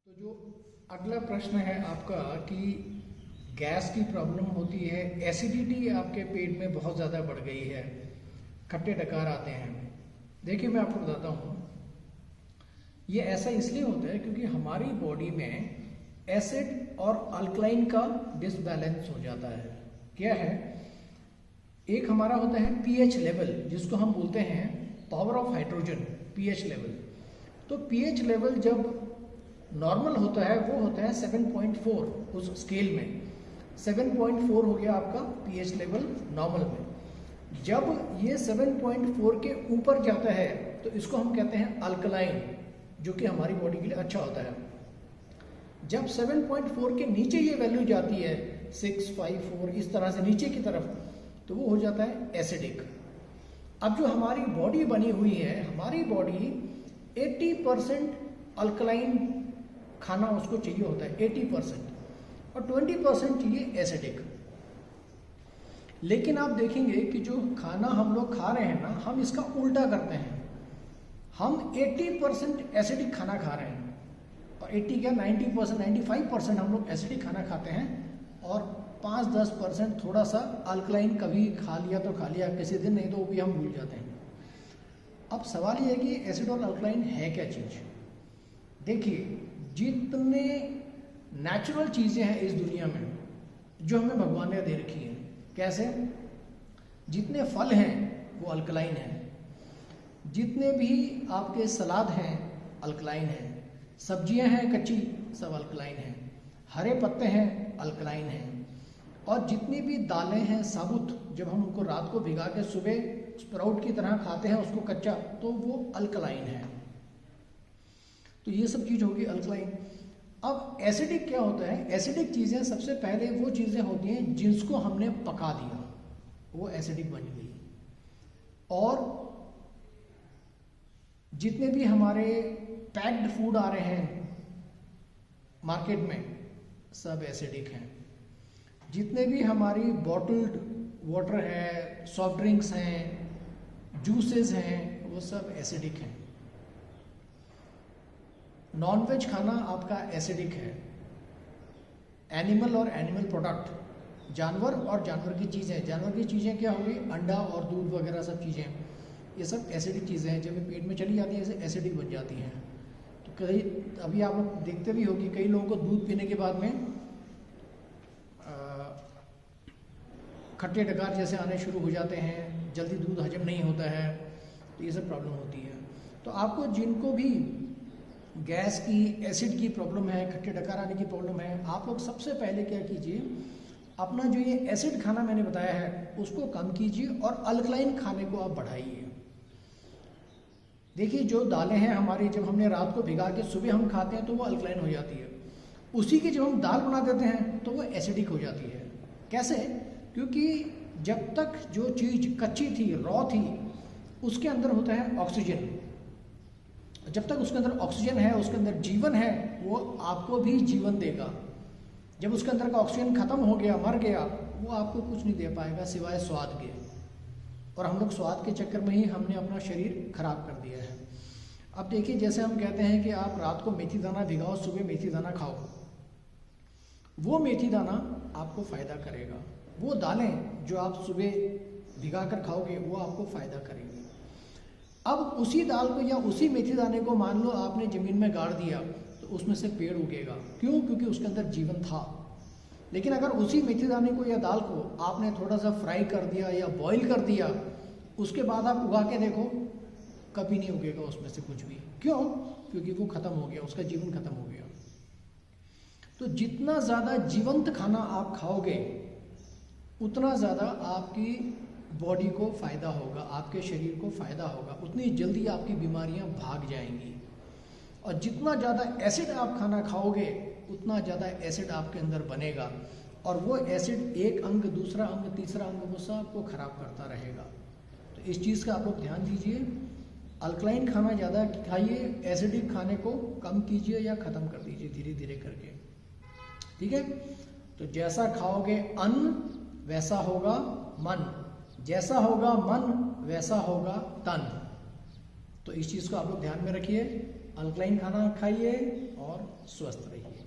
तो जो अगला प्रश्न है आपका कि गैस की प्रॉब्लम होती है, एसिडिटी आपके पेट में बहुत ज़्यादा बढ़ गई है, खट्टे डकार आते हैं। देखिए मैं आपको बताता हूँ, ये ऐसा इसलिए होता है क्योंकि हमारी बॉडी में एसिड और अल्कलाइन का डिसबैलेंस हो जाता है। क्या है, एक हमारा होता है पीएच लेवल, जिसको हम बोलते हैं power of hydrogen, pH level. तो पीएच लेवल जब नॉर्मल होता है वो होता है 7.4 उस स्केल में। 7.4 हो गया आपका पीएच लेवल नॉर्मल में। जब ये 7.4 के ऊपर जाता है तो इसको हम कहते हैं अल्कलाइन, जो कि हमारी बॉडी के लिए अच्छा होता है। जब 7.4 के नीचे ये वैल्यू जाती है 6, 5, 4 इस तरह से नीचे की तरफ, तो वो हो जाता है एसिडिक। अब जो हमारी बॉडी बनी हुई है, हमारी बॉडी 80% अल्कलाइन खाना उसको चाहिए होता है, 80%, और 20% चाहिए एसिडिक। लेकिन आप देखेंगे कि जो खाना हम लोग खा रहे हैं ना, हम इसका उल्टा करते हैं। हम 80% एसिडिक खाना खा रहे हैं, और 80 क्या 90%, 95% हम लोग एसिडिक खाना खाते हैं, और 5-10% थोड़ा सा अल्कलाइन कभी खा लिया तो खा लिया, किसी दिन नहीं तो वो भी हम भूल जाते हैं। अब सवाल ये है कि एसिड और अल्कलाइन है क्या चीज़। देखिए, जितने नेचुरल चीज़ें हैं इस दुनिया में जो हमें भगवान ने दे रखी हैं, कैसे, जितने फल हैं वो अल्कलाइन हैं, जितने भी आपके सलाद हैं अल्कलाइन हैं, सब्जियां हैं कच्ची सब अल्कलाइन हैं, हरे पत्ते हैं अल्कलाइन हैं, और जितनी भी दालें हैं साबुत, जब हम उनको रात को भिगा के सुबह स्प्राउट की तरह खाते हैं उसको कच्चा, तो वो अल्कलाइन है। तो ये सब चीज़ होगी अल्कलाइन। अब एसिडिक क्या होता है, एसिडिक चीज़ें सबसे पहले वो चीज़ें होती हैं जिसको हमने पका दिया, वो एसिडिक बन गई। और जितने भी हमारे पैक्ड फूड आ रहे हैं मार्केट में सब एसिडिक हैं। जितने भी हमारी बॉटल्ड वाटर है, सॉफ्ट ड्रिंक्स हैं, जूसेस हैं, वो सब एसिडिक हैं। नॉनवेज खाना आपका एसिडिक है। एनिमल और एनिमल प्रोडक्ट, जानवर और जानवर की चीज़ें, जानवर की चीज़ें क्या होगी, अंडा और दूध वगैरह सब चीज़ें, ये सब एसिडिक चीज़ें हैं। जब पेट में चली जाती हैं ऐसे एसिडिक बन जाती हैं। तो कई, अभी आप लोग देखते भी हो कि कई लोगों को दूध पीने के बाद में खट्टे डकार जैसे आने शुरू हो जाते हैं, जल्दी दूध हजम नहीं होता है, तो ये सब प्रॉब्लम होती है। तो आपको जिनको भी गैस की, एसिड की प्रॉब्लम है, खट्टे डकार आने की प्रॉब्लम है, आप लोग सबसे पहले क्या कीजिए, अपना जो ये एसिड खाना मैंने बताया है उसको कम कीजिए और अल्कलाइन खाने को आप बढ़ाइए। देखिए, जो दालें हैं हमारी, जब हमने रात को भिगा के सुबह हम खाते हैं तो वो अल्कलाइन हो जाती है। उसी की जब हम दाल बना देते हैं तो वो एसिडिक हो जाती है। कैसे, क्योंकि जब तक जो चीज़ कच्ची थी, रॉ थी, उसके अंदर होता है ऑक्सीजन। जब तक उसके अंदर ऑक्सीजन है, उसके अंदर जीवन है, वो आपको भी जीवन देगा। जब उसके अंदर का ऑक्सीजन खत्म हो गया, मर गया, वो आपको कुछ नहीं दे पाएगा सिवाय स्वाद के। और हम लोग स्वाद के चक्कर में ही हमने अपना शरीर खराब कर दिया है। अब देखिए, जैसे हम कहते हैं कि आप रात को मेथी दाना भिगाओ, सुबह मेथी दाना खाओ, वो मेथी दाना आपको फ़ायदा करेगा। वो दालें जो आप सुबह भिगा कर खाओगे वो आपको फ़ायदा करेंगी। अब उसी दाल को या उसी मेथी दाने को मान लो आपने ज़मीन में गाड़ दिया तो उसमें से पेड़ उगेगा। क्यों? क्योंकि उसके अंदर जीवन था। लेकिन अगर उसी मेथी दाने को या दाल को आपने थोड़ा सा फ्राई कर दिया या बॉईल कर दिया, उसके बाद आप उगा के देखो, कभी नहीं उगेगा उसमें से कुछ भी। क्यों? क्योंकि वो ख़त्म हो गया, उसका जीवन ख़त्म हो गया। तो जितना ज़्यादा जीवंत खाना आप खाओगे उतना ज़्यादा आपकी बॉडी को फ़ायदा होगा, आपके शरीर को फ़ायदा होगा, उतनी जल्दी आपकी बीमारियां भाग जाएंगी। और जितना ज़्यादा एसिड आप खाना खाओगे उतना ज़्यादा एसिड आपके अंदर बनेगा, और वो एसिड एक अंग, दूसरा अंग, तीसरा अंग, वो सबको ख़राब करता रहेगा। तो इस चीज़ का आप लोग ध्यान दीजिए। अल्कलाइन खाना ज़्यादा खाइए, एसिडिक खाने को कम कीजिए या ख़त्म कर दीजिए धीरे धीरे करके। ठीक है? तो जैसा खाओगे अन्न वैसा होगा मन, जैसा होगा मन वैसा होगा तन। तो इस चीज़ को आप लोग ध्यान में रखिए। अल्कलाइन खाना खाइए और स्वस्थ रहिए।